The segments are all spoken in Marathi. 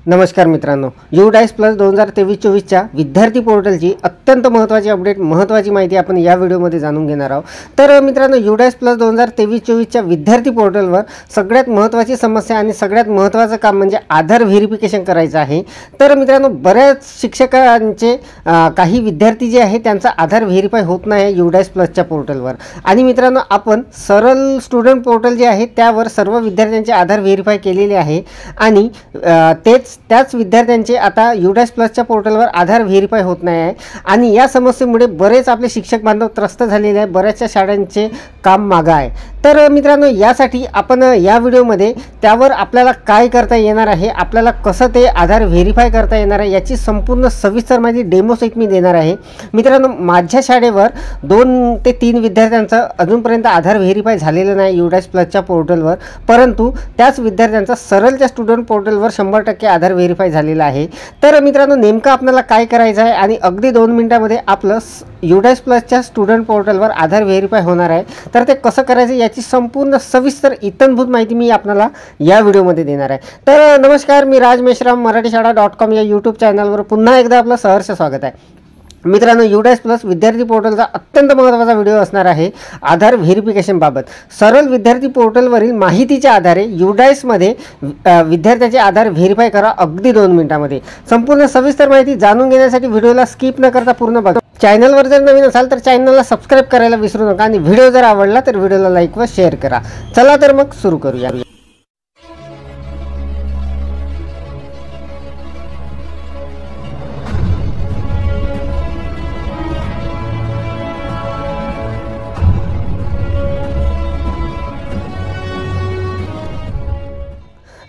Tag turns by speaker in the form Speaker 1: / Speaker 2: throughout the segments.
Speaker 1: नमस्कार मित्रांनो, UDAIS प्लस 2023-24च्या विद्यार्थी पोर्टलची अत्यंत महत्त्वाची अपडेट, महत्त्वाची माहिती आपण या व्हिडिओमध्ये जाणून घेणार आहोत। तर मित्रांनो, UDAIS प्लस 2023-24च्या विद्यार्थी पोर्टलवर सगळ्यात महत्त्वाची समस्या आणि सगळ्यात महत्त्वाचं काम म्हणजे आधार व्हेरिफिकेशन करायचं आहे। तर मित्रांनो, बऱ्याच शिक्षकांचे काही विद्यार्थी जे आहे त्यांचा आधार व्हेरीफाय होत नाही UDAIS प्लसच्या पोर्टलवर। आणि मित्रांनो, आपण सरल स्टुडंट पोर्टल जे आहे त्यावर सर्व विद्यार्थ्यांचे आधार व्हेरीफाय केलेले आहे आणि त्याच विद्यार्थ्यांचे आता UDAIS प्लसच्या पोर्टलवर आधार व्हेरीफाय होत नाही आहे आणि या समस्येमुळे बरेच आपले शिक्षक बांधव त्रस्त झालेले आहे, बऱ्याचशा शाळांचे काम मागे आहे। तर मित्रांनो, यासाठी आपण या व्हिडिओमध्ये त्यावर आपल्याला काय करता येणार आहे, आपल्याला कसं ते आधार व्हेरीफाय करता येणार आहे याची संपूर्ण सविस्तर माहिती डेमो सहित मी देणार आहे। मित्रांनो, माझ्या शाळेवर 2 ते 3 विद्यार्थ्यांचं अजूनपर्यंत आधार व्हेरीफाय झालेलं नाही UDAIS प्लसच्या पोर्टलवर, परंतु त्याच विद्यार्थ्यांचा सरलच्या स्टुडंट पोर्टलवर 100% आधार व्हेरीफाय झालेला आहे। तर मित्रांनो, नेमकं आपल्याला काय करायचं आहे आणि अगदी 2 मिनिटांमध्ये आपलं UDAIS प्लसच्या स्टुडंट पोर्टलवर आधार व्हेरीफाय होणार आहे। तर ते कसं करायचं याची संपूर्ण सविस्तर इत्थंभूत माहिती मी आपल्याला या व्हिडिओमध्ये देणार आहे। तर नमस्कार, मी राज मेश्राम, मराठीशाळा.com या यूट्यूब चॅनलवर पुन्हा एकदा आपलं सहर्ष स्वागत आहे। मित्रांनो, UDAIS प्लस विद्यार्थी पोर्टलचा अत्यंत महत्त्वाचा व्हिडिओ असणार आहे आधार व्हेरिफिकेशन बाबत। सरल विद्यार्थी पोर्टलवरील माहितीच्या आधारे UDAIS मध्ये विद्यार्थ्याचे आधार व्हेरीफाय करा अगदी 2 मिनिटांमध्ये। संपूर्ण सविस्तर माहिती जाणून घेण्यासाठी व्हिडिओला स्किप न करता पूर्ण बघा। चॅनलवर जर नवीन असाल तर चॅनलला सबस्क्राइब करायला विसरू नका आणि व्हिडिओ जर आवडला तर व्हिडिओला लाईक व शेअर करा। चला तर मग सुरू करूया।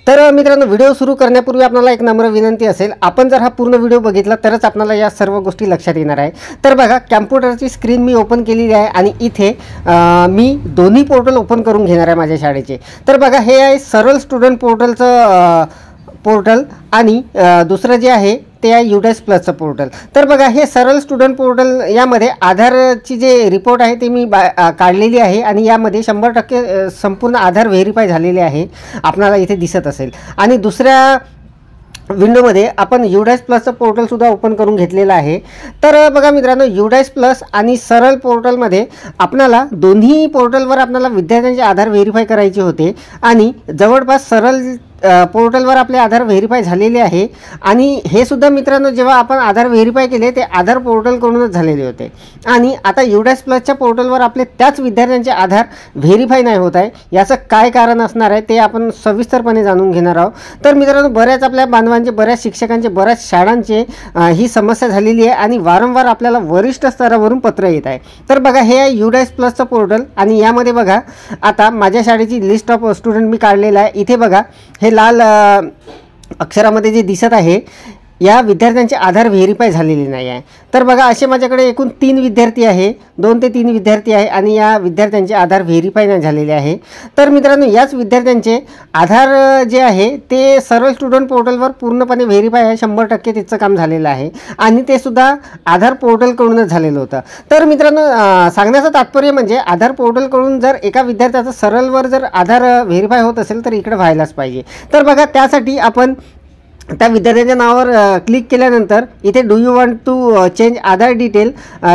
Speaker 1: तर मित्रांनो, व्हिडिओ सुरू करण्यापूर्वी आपल्याला एक नम्र विनंती असेल, आपण जर हा पूर्ण व्हिडिओ बघितला तरच आपल्याला या सर्व गोष्टी लक्षात येणार आहे। तर बघा, कॅम्प्युटरची स्क्रीन मी ओपन केलेली आहे आणि इथे मी दोन्ही पोर्टल ओपन करून घेणार आहे माझ्या शाळेचे। तर बघा, हे आहे सरल स्टुडंट पोर्टलचं पोर्टल आणि दुसरं जे आहे ते आहे UDAIS प्लसचं पोर्टल। तर बघा, हे सरल स्टुडंट पोर्टल यामध्ये आधारची जे रिपोर्ट आहे ते मी काढलेली आहे आणि यामध्ये 100% संपूर्ण आधार व्हेरीफाय झालेले आहे, आपल्याला इथे दिसत असेल। आणि दुसऱ्या विंडोमध्ये आपण UDAIS प्लसचं पोर्टलसुद्धा ओपन करून घेतलेलं आहे। तर बघा मित्रांनो, UDAIS प्लस आणि सरल पोर्टलमध्ये आपल्याला दोन्ही पोर्टलवर आपल्याला विद्यार्थ्यांचे आधार व्हेरीफाय करायचे होते आणि जवळपास सरल पोर्टलवर आपले आधार व्हेरीफाय झालेले आहे। आणि हे सुद्धा मित्रांनो, जेव्हा आपण आधार व्हेरीफाय केले ते आधार पोर्टलकडूनच झालेले होते आणि आता UDAIS प्लसच्या पोर्टलवर आपले त्याच विद्यार्थ्यांचे आधार व्हेरीफाय नाही होत आहे। याचं काय कारण असणार आहे ते आपण सविस्तरपणे जाणून घेणार आहोत। तर मित्रांनो, बऱ्याच आपल्या बांधवांचे, बऱ्याच शिक्षकांचे, बऱ्याच शाळांचे ही समस्या झालेली आहे आणि वारंवार आपल्याला वरिष्ठ स्तरावरून पत्र येत आहे। तर बघा, हे आहे UDAIS प्लसचं पोर्टल आणि यामध्ये बघा, आता माझ्या शाळेची लिस्ट ऑफ स्टुडंट मी काढलेला आहे। इथे बघा, हे लाल अक्षरामध्ये जे दिसत आहे या विद्यार्थ्यांचे आधार व्हेरीफाय झालेले नाही आहे। तर बघा, असे माझ्याकडे एकूण 3 विद्यार्थी आहे, 2 ते 3 विद्यार्थी आहे आणि या विद्यार्थ्यांचे आधार व्हेरीफाय नाही झालेले आहे। तर मित्रांनो, याच विद्यार्थ्यांचे आधार जे आहे ते सरळ स्टुडंट पोर्टलवर पूर्णपणे व्हेरीफाय आहे, 100% त्याचं काम झालेलं आहे आणि ते सुद्धा आधार पोर्टलकडूनच झालेलं होतं। तर मित्रांनो, सांगण्याचं तात्पर्य म्हणजे आधार पोर्टलकडून जर एका विद्यार्थ्याचं सरळवर जर आधार व्हेरीफाय होत असेल तर इकडे व्हायलाच पाहिजे। तर बघा, त्यासाठी आपण त्या विद्यार्थ्याच्या नावावर क्लिक केल्यानंतर इथे do you want to change Aadhaar detail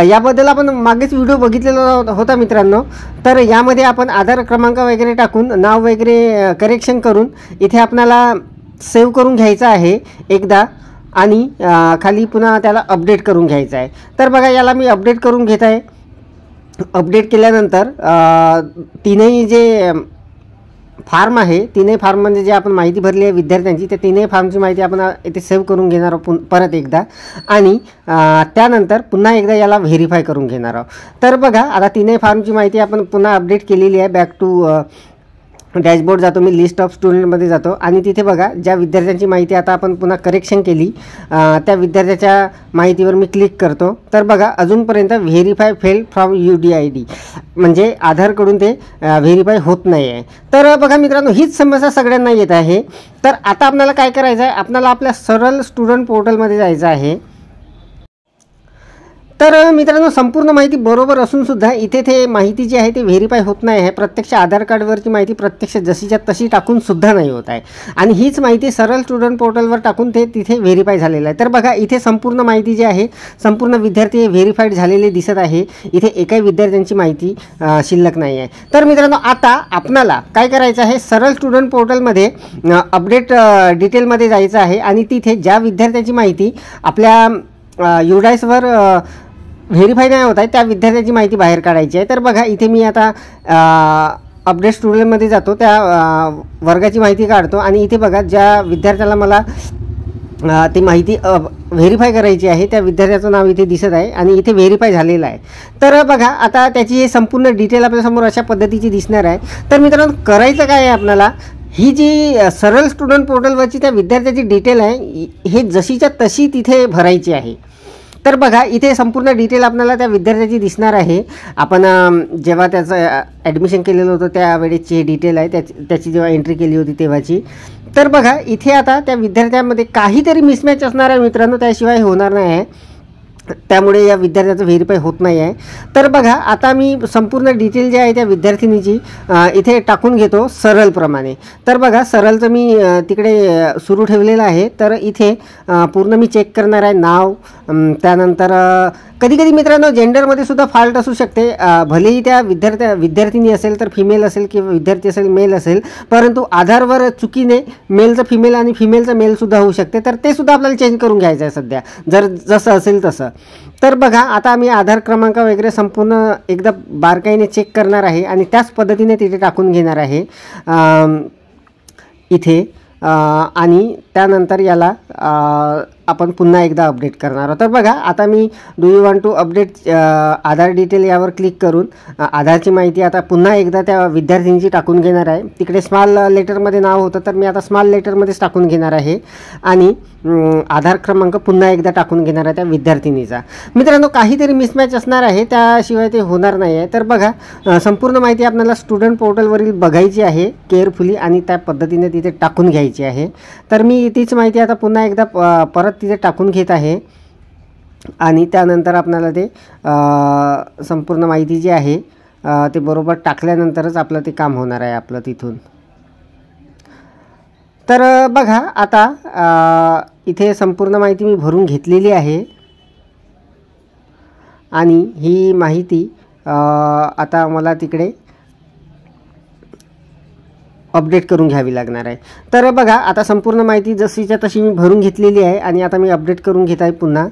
Speaker 1: याबद्दल आपण मागेच व्हिडिओ बघितलेला होता मित्रांनो। तर यामध्ये आपण आधार क्रमांक वगैरे टाकून नाव वगैरे करेक्शन करून इथे आपल्याला सेव्ह करून घ्यायचं आहे एकदा आणि खाली पुन्हा त्याला अपडेट करून घ्यायचं आहे। तर बघा, याला मी अपडेट करून घेत आहे। अपडेट केल्यानंतर तीनही जे फॉर्म आहे, तीनही फॉर्म म्हणजे जे आपण माहिती भरली आहे विद्यार्थ्यांची, त्या तीनही फॉर्मची माहिती आपण इथे सेव्ह करून घेणार आहोत परत एकदा आणि त्यानंतर पुन्हा एकदा याला व्हेरीफाय करून घेणार आहोत। तर बघा, आता तीनही फॉर्मची माहिती आपण पुन्हा अपडेट केलेली आहे। बॅक टू डॅशबोर्ड जातो, मी लिस्ट ऑफ स्टुडंटमध्ये जातो आणि तिथे बघा, ज्या विद्यार्थ्यांची माहिती आता आपण पुन्हा करेक्शन केली त्या विद्यार्थ्याच्या माहितीवर मी क्लिक करतो। तर बघा, अजूनपर्यंत व्हेरीफाय फेल फ्रॉम UDID म्हणजे आधारकडून ते व्हेरीफाय होत नाही आहे। तर बघा मित्रांनो, हीच समस्या सगळ्यांना येत आहे। तर आता आपल्याला काय करायचं आहे, आपल्याला आपल्या सरल स्टुडंट पोर्टलमध्ये जायचं आहे। तर मित्रांनो, संपूर्ण माहिती बरोबर असून सुद्धा इथे ते माहिती जी आहे ती व्हेरीफाय होत नाही आहे. प्रत्यक्ष आधार कार्डवरची माहिती प्रत्यक्ष जशीच्या तशी टाकून सुद्धा नाही होत आहे आणि हीच माहिती सरळ स्टुडंट पोर्टलवर टाकून ते तिथे व्हेरीफाय झालेलं आहे. तर बघा, इथे संपूर्ण माहिती जी आहे, संपूर्ण विद्यार्थी व्हेरीफाईड झालेले दिसत आहे. इथे एकाही विद्यार्थ्यांची माहिती शिल्लक नाही आहे. तर मित्रांनो, आता आपणाला काय करायचं आहे, सरळ स्टुडंट पोर्टलमध्ये अपडेट डिटेलमध्ये जायचं आहे आणि तिथे ज्या विद्यार्थ्याची माहिती आपल्या युडाईसवर व्हेरीफाय नाही होत आहे त्या विद्यार्थ्याची माहिती बाहेर काढायची आहे. तर बघा, इथे मी आता अपडेट स्टुडंटमध्ये जातो, त्या वर्गाची माहिती काढतो आणि इथे बघा, ज्या विद्यार्थ्याला मला ती माहिती व्हेरीफाय करायची आहे त्या विद्यार्थ्याचं नाव इथे दिसत आहे आणि इथे व्हेरीफाय झालेलं आहे. तर बघा, आता त्याची हे संपूर्ण डिटेल आपल्यासमोर अशा पद्धतीची दिसणार आहे. तर मित्रांनो, करायचं काय आहे आपल्याला, ही जी सरळ स्टुडंट पोर्टलवरची त्या विद्यार्थ्याची डिटेल आहे हे जशीच्या तशी तिथे भरायची आहे. तर बघा, इथे संपूर्ण डिटेल आपल्याला त्या विद्यार्थ्याची दिसणार आहे. आपण जेव्हा त्याचं ॲडमिशन केलेलं होतं त्यावेळेची ही डिटेल आहे, त्याची जेव्हा एंट्री केली होती तेव्हाची. तर बघा, इथे आता त्या विद्यार्थ्यामध्ये काहीतरी मिसमॅच असणार आहे मित्रांनो, त्याशिवाय होणार नाही आहे. त्यामुळे या विद्यार्थ्याचं व्हेरीफाय होत नाही आहे. तर बघा, आता मी संपूर्ण डिटेल जी आहे त्या विद्यार्थिनीची इथे टाकून घेतो सरळप्रमाणे. तर बघा, सरळचं मी तिकडे सुरू ठेवलेलं आहे. तर इथे पूर्ण मी चेक करणार आहे नाव. त्यानंतर कधी कधी मित्रांनो जेंडरमध्ये सुद्धा फॉल्ट असू शकते. भलेही त्या विद्यार्थिनी असेल तर फिमेल असेल किंवा विद्यार्थी असेल मेल असेल, परंतु आधारवर चुकीने मेलचं फिमेल आणि फिमेलचं मेलसुद्धा होऊ शकते. तर ते सुद्धा आपल्याला चेंज करून घ्यायचं आहे सध्या, जर जसं असेल तसं. तर बघा, आता आम्ही आधार क्रमांक वगैरे संपूर्ण एकदा बारकाईने चेक करणार आहे आणि त्याच पद्धतीने तिथे टाकून घेणार आहे इथे. आणि त्यानंतर याला आपण पुन्हा एकदा अपडेट करणार आहोत. तर बघा, आता मी do you want to update Aadhaar detail यावर क्लिक करून आधारची माहिती आता पुन्हा एकदा त्या विद्यार्थ्यांची टाकून घेणार आहे. तिकडे स्मॉल लेटरमध्ये नाव होतं, तर मी आता स्मॉल लेटरमध्येच टाकून घेणार आहे आणि आधार क्रमांक पुन्हा एकदा टाकून घेणार आहे त्या विद्यार्थिनीचा. मित्रांनो, काहीतरी मिसमॅच असणार आहे, त्याशिवाय ते होणार नाही आहे. तर बघा, संपूर्ण माहिती आपल्याला स्टुडंट पोर्टलवरील बघायची आहे केअरफुली आणि त्या पद्धतीने तिथे टाकून घ्यायची आहे. तर मी तीच माहिती आता पुन्हा एकदा परत तिथे टाकून घेत आहे आणि त्यानंतर आपल्याला ते संपूर्ण माहिती जी आहे ते बरोबर टाकल्यानंतरच आपलं ते काम होणार आहे आपलं तिथून. तर बघा, आता इथे संपूर्ण माहिती मी भरून घेतलेली आहे आणि ही माहिती आता मला तिकडे अपडेट करून घ्यावी लागणार आहे. तर बघा, आता संपूर्ण माहिती जशीच्या तशी मी भरून घेतलेली आहे आणि आता मी अपडेट करून घेत आहे पुन्हा.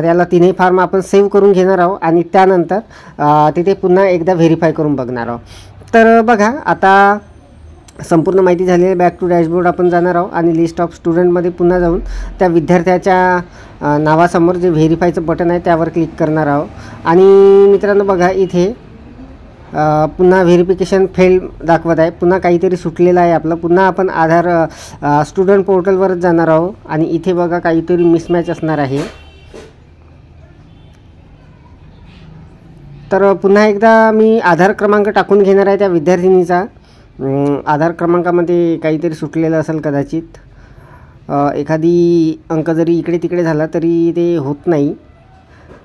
Speaker 1: त्याला तिन्ही फॉर्म आपण सेव्ह करून घेणार आहोत आणि त्यानंतर तिथे पुन्हा एकदा व्हेरीफाय करून बघणार आहोत. तर बघा, आता संपूर्ण माहिती झालेली आहे. बॅक टू डॅशबोर्ड आपण जाणार आहोत आणि लिस्ट ऑफ स्टुडंटमध्ये पुन्हा जाऊन त्या विद्यार्थ्याच्या नावासमोर जे व्हेरीफायचं बटन आहे त्यावर क्लिक करणार आहोत. आणि मित्रांनो बघा, इथे पुन्हा व्हेरिफिकेशन फेल दाखवत आहे. पुन्हा काहीतरी सुटलेलं आहे आपलं. पुन्हा आपण आधार स्टुडंट पोर्टलवरच जाणार आहोत आणि इथे बघा काहीतरी मिसमॅच असणार आहे. तर पुन्हा एकदा मी आधार क्रमांक टाकून घेणार आहे त्या विद्यार्थिनीचा. आधार क्रमांकामध्ये काहीतरी सुटलेलं असेल कदाचित. एखादी अंक जरी इकडे तिकडे झाला तरी ते होत नाही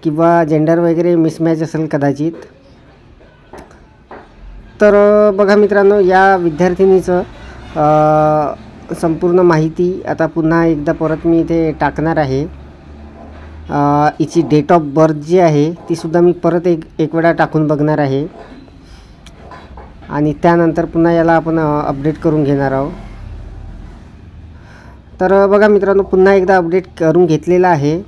Speaker 1: किंवा जेंडर वगैरे मिसमॅच असेल कदाचित. तर बघा मित्रांनो, या विद्यार्थिनीचं संपूर्ण माहिती आता पुन्हा एकदा परत मी इथे टाकणार आहे. हिची डेट ऑफ बर्थ जी आहे तीसुद्धा मी परत एक वेळा टाकून बघणार आहे आणि त्यानंतर पुन्हा याला आपण अपडेट करून घेणार आहोत. तर बघा मित्रांनो, पुन्हा एकदा अपडेट करून घेतलेलं आहे.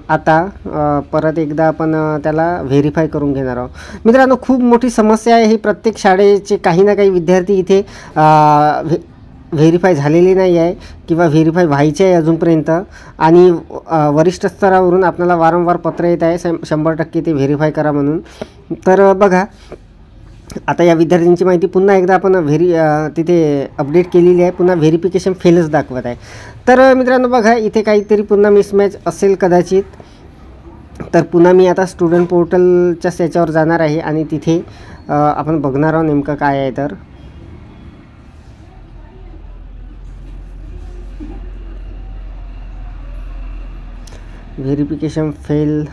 Speaker 1: आता परत एकदा आपण त्याला व्हेरीफाय करून घेणार आहोत. मित्रांनो, खूप मोठी समस्या आहे ही. प्रत्येक शाळेचे काही ना काही विद्यार्थी इथे व्हेरीफाय झालेले नाही आहे किंवा व्हेरीफाय व्हायचे आहे अजूनपर्यंत आणि वरिष्ठ स्तरावरून आपल्याला वारंवार पत्र येत आहे 100% ते व्हेरीफाय करा म्हणून. तर बघा, आता या विद्यार्थ्यांची माहिती पुन्हा एकदा आपण तिथे अपडेट केलेली आहे. पुन्हा व्हेरिफिकेशन फेलच दाखवत आहे. तर मित्रांनो बघा, इथे काहीतरी पुन्हा मिसमॅच असेल कदाचित. तर पुन्हा मी आता स्टुडंट पोर्टलच्या याच्यावर जाणार आहे आणि तिथे आपण बघणार आहोत नेमकं काय आहे. तर व्हेरिफिकेशन फेल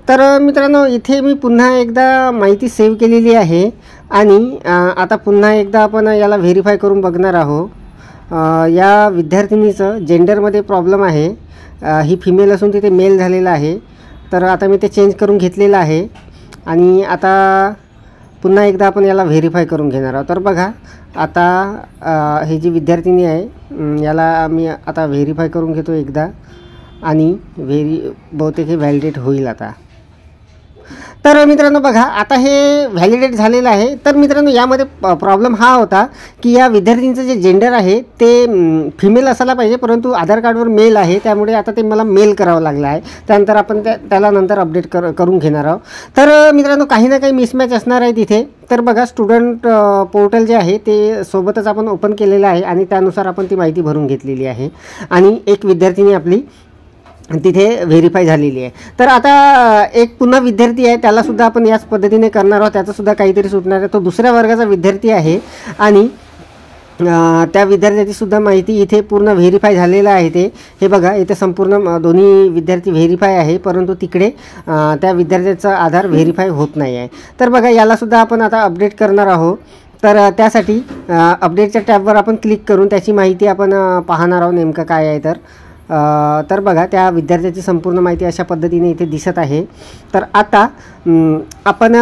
Speaker 1: तर मित्रांनो, इथे मी पुन्हा एकदा माहिती सेव्ह केलेली आहे आणि आता पुन्हा एकदा आपण याला व्हेरीफाय करून बघणार आहोत. या विद्यार्थिनीचं जेंडरमध्ये प्रॉब्लेम आहे. ही फिमेल असून तिथे मेल झालेलं आहे. तर आता मी ते चेंज करून घेतलेलं आहे आणि आता पुन्हा एकदा आपण याला व्हेरीफाय करून घेणार आहोत. तर बघा, आता ही जी विद्यार्थिनी आहे याला मी आता व्हेरीफाय करून घेतो एकदा आणि बहुतेक हे व्हॅलिडेट होईल आता. तर मित्रांनो बघा, आता हे व्हॅलिडेट झालेलं आहे. तर मित्रांनो, यामध्ये प्रॉब्लेम हा होता की या विद्यार्थ्यांचं जे जेंडर आहे ते फिमेल असायला पाहिजे, परंतु आधार कार्डवर मेल आहे, त्यामुळे आता ते मला मेल करावं लागलं आहे. त्यानंतर आपण त्याला नंतर अपडेट करून घेणार आहोत. तर मित्रांनो, काही ना काही मिसमॅच असणार आहे तिथे. तर बघा, स्टुडंट पोर्टल जे आहे ते सोबतच आपण ओपन केलेलं आहे आणि त्यानुसार आपण ती माहिती भरून घेतलेली आहे आणि एक विद्यार्थिनी आपली तिथे व्हेरीफाय झालेली आहे. तर आता एक पुन्हा विद्यार्थी आहे, त्यालासुद्धा आपण याच पद्धतीने करणार आहोत. त्याचंसुद्धा काहीतरी सुटणार आहे. तो दुसऱ्या वर्गाचा विद्यार्थी आहे आणि त्या विद्यार्थ्याचीसुद्धा माहिती इथे पूर्ण व्हेरीफाय झालेलं आहे. हे बघा, इथे संपूर्ण दोन्ही विद्यार्थी व्हेरीफाय आहे, परंतु तिकडे त्या विद्यार्थ्याचा आधार व्हेरीफाय होत नाही आहे. तर बघा, यालासुद्धा आपण आता अपडेट करणार आहोत. तर त्यासाठी अपडेटच्या टॅबवर आपण क्लिक करून त्याची माहिती आपण पाहणार आहोत नेमकं काय आहे. तर बघा, त्या विद्यार्थ्याची संपूर्ण माहिती अशा पद्धतीने इथे दिसत आहे. तर आता आपण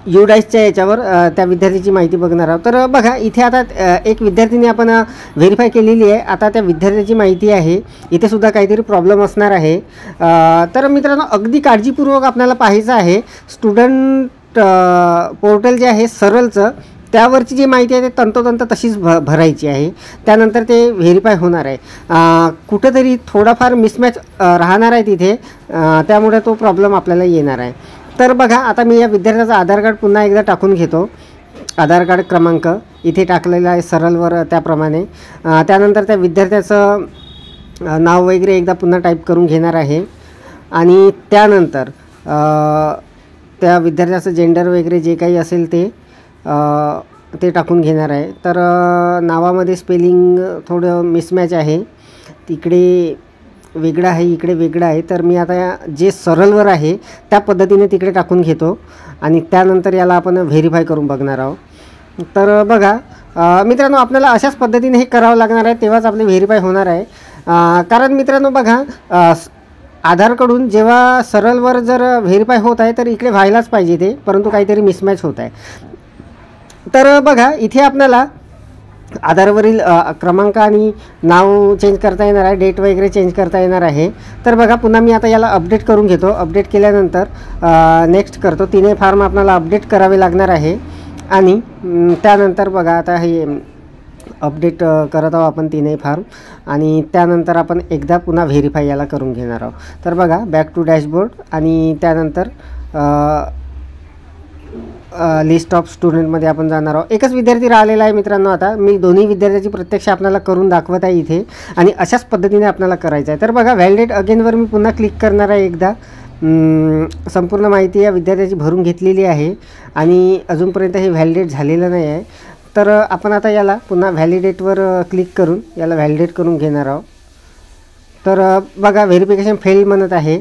Speaker 1: युडाईसच्या याच्यावर त्या विद्यार्थ्याची माहिती बघणार आहोत. तर बघा, इथे आता एक विद्यार्थिनी आपण व्हेरीफाय केलेली आहे. आता त्या विद्यार्थ्याची माहिती आहे. इथे सुद्धा काहीतरी प्रॉब्लेम असणार आहे. तर मित्रांनो, अगदी काळजीपूर्वक आपल्याला पाहायचं आहे. स्टुडंट पोर्टल जे आहे सरळचं, त्यावरची जी माहिती आहे ते तंतोतंत तशीच भरायची आहे. त्यानंतर ते व्हेरीफाय होणार आहे. कुठंतरी थोडाफार मिसमॅच राहणार आहे तिथे, त्यामुळे तो प्रॉब्लेम आपल्याला येणार आहे. तर बघा, आता मी या विद्यार्थ्याचा आधार कार्ड पुन्हा एकदा टाकून घेतो. आधार कार्ड क्रमांक इथे टाकलेला आहे सरळवर त्याप्रमाणे. त्यानंतर त्या विद्यार्थ्याचं नाव वगैरे एकदा पुन्हा टाईप करून घेणार आहे आणि त्यानंतर त्या विद्यार्थ्याचं जेंडर वगैरे जे काही असेल ते टाकून घेणार आहे. तर नावामध्ये स्पेलिंग थोडं मिसमॅच आहे. तिकडे वेगळं आहे, इकडे वेगळं आहे. तर मी आता जे सरळवर आहे त्या पद्धतीने तिकडे टाकून घेतो आणि त्यानंतर याला आपण व्हेरीफाय करून बघणार आहोत. तर बघा मित्रांनो, आपल्याला अशाच पद्धतीने हे करावं लागणार आहे, तेव्हाच आपले व्हेरीफाय होणार आहे. कारण मित्रांनो बघा, आधारकडून जेव्हा सरळवर जर व्हेरीफाय होत आहे तर इकडे व्हायलाच पाहिजे ते, परंतु काहीतरी मिसमॅच होत आहे. तर बघा, इथे आपल्याला आधारवरील क्रमांक आणि नाव चेंज करता येणार आहे, डेट वगैरे चेंज करता येणार आहे. तर बघा, पुन्हा मी आता याला अपडेट करून घेतो. अपडेट केल्यानंतर नेक्स्ट करतो. तिन्ही फॉर्म आपल्याला अपडेट करावे लागणार आहे आणि त्यानंतर बघा, आता हे अपडेट करत आहोत आपण तिन्ही फॉर्म आणि त्यानंतर आपण एकदा पुन्हा व्हेरीफाय याला करून घेणार आहोत. तर बघा, बॅक टू डॅशबोर्ड आणि त्यानंतर लिस्ट ऑफ स्टुडंटमध्ये आपण जाणार आहोत. एकच विद्यार्थी राहिलेला आहे मित्रांनो. आता मी दोन्ही विद्यार्थ्याची प्रत्यक्ष आपल्याला करून दाखवत आहे इथे आणि अशाच पद्धतीने आपल्याला करायचं आहे. तर बघा, व्हॅलिडेट अगेनवर मी पुन्हा क्लिक करणार आहे एकदा. संपूर्ण माहिती या विद्यार्थ्याची भरून घेतलेली आहे आणि अजूनपर्यंत हे व्हॅलिडेट झालेलं नाही आहे. तर आपण आता याला पुन्हा व्हॅलिडेटवर क्लिक करून याला व्हॅलिडेट करून घेणार आहोत. तर बघा, व्हेरिफिकेशन फेल म्हणत आहे.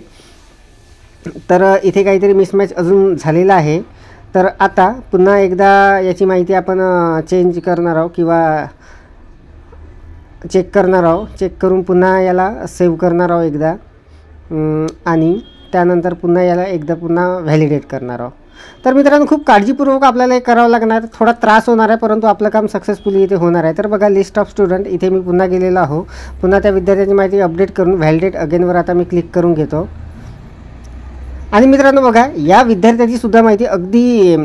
Speaker 1: तर इथे काहीतरी मिसमॅच अजून झालेला आहे. तर आता पुन्हा एकदा याची माहिती आपण चेंज करणार आहोत किंवा चेक करणार आहोत. चेक करून पुन्हा याला सेव्ह करणार आहोत एकदा आणि त्यानंतर पुन्हा याला एकदा पुन्हा व्हॅलिडेट करणार आहोत. तर मित्रांनो, खूप काळजीपूर्वक आपल्याला हे करावं लागणार. थोडा त्रास होणार आहे, परंतु आपलं काम सक्सेसफुली इथे होणार आहे. तर बघा, लिस्ट ऑफ स्टुडंट इथे मी पुन्हा गेलेलो आहो. पुन्हा त्या विद्यार्थ्याची माहिती अपडेट करून व्हॅलिडेट अगेनवर आता मी क्लिक करून घेतो आणि मित्रांनो बघा, या विद्यार्थ्याची सुद्धा माहिती अगदी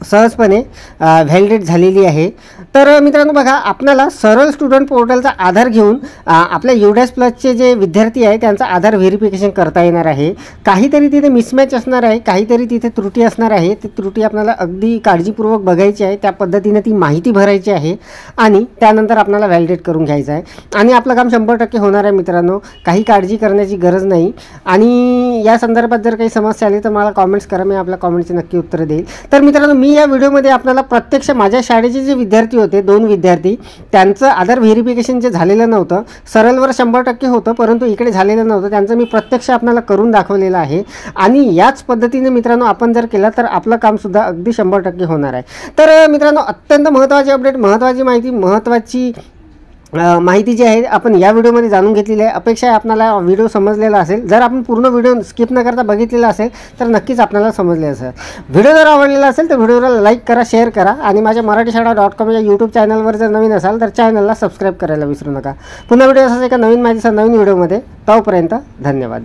Speaker 1: सहजपणे व्हॅलिडेट झालेली आहे. तर मित्रांनो बघा, आपल्याला सरळ स्टुडंट पोर्टलचा आधार घेऊन आपल्या युडाईस प्लसचे जे विद्यार्थी आहे त्यांचा आधार व्हेरिफिकेशन करता येणार आहे. काहीतरी तिथे मिसमॅच असणार आहे, काहीतरी तिथे त्रुटी असणार आहे. ती त्रुटी आपल्याला अगदी काळजीपूर्वक बघायची आहे, त्या पद्धतीने ती माहिती भरायची आहे आणि त्यानंतर आपल्याला व्हॅलिडेट करून घ्यायचं आहे आणि आपलं काम 100% होणार आहे मित्रांनो. काही काळजी करण्याची गरज नाही आणि या संदर्भात जर काही समस्या आली तर मला कॉमेंट्स करा, मी आपल्या कॉमेंटचे नक्की उत्तर देईल. तर मित्रांनो, मी मी या व्हिडिओमध्ये आपल्याला प्रत्यक्ष माझ्या शाळेचे जे विद्यार्थी होते 2 विद्यार्थी त्यांचं आधार व्हेरिफिकेशन जे झालेलं नव्हतं, सरलवर 100% होतं परंतु इकडे झालेलं नव्हतं, त्यांचं मी प्रत्यक्ष आपल्याला करून दाखवलेलं आहे आणि याच पद्धतीने मित्रांनो आपण जर केलं तर आपलं कामसुद्धा अगदी 100% होणार आहे। तर मित्रांनो अत्यंत महत्त्वाचे अपडेट, महत्त्वाची माहिती, महत्त्वाची माहिती जी आहे आपण या व्हिडिओमध्ये जाणून घेतलेली आहे। अपेक्षा आहे आपल्याला व्हिडिओ समजलेला असेल। जर आपण पूर्ण व्हिडिओ स्किप न करता बघितलेला असेल तर नक्कीच आपल्याला समजले असेल। व्हिडिओ जर आवडलेला असेल तर व्हिडिओला लाईक करा, शेअर करा आणि माझ्या मराठीशाळा.com या यूट्यूब चॅनलवर जर नवीन असाल तर चॅनलला सबस्क्राईब करायला विसरू नका। पुन्हा व्हिडिओ असाच एका नवीन माहितीचा नवीन व्हिडिओमध्ये, तोपर्यंत धन्यवाद।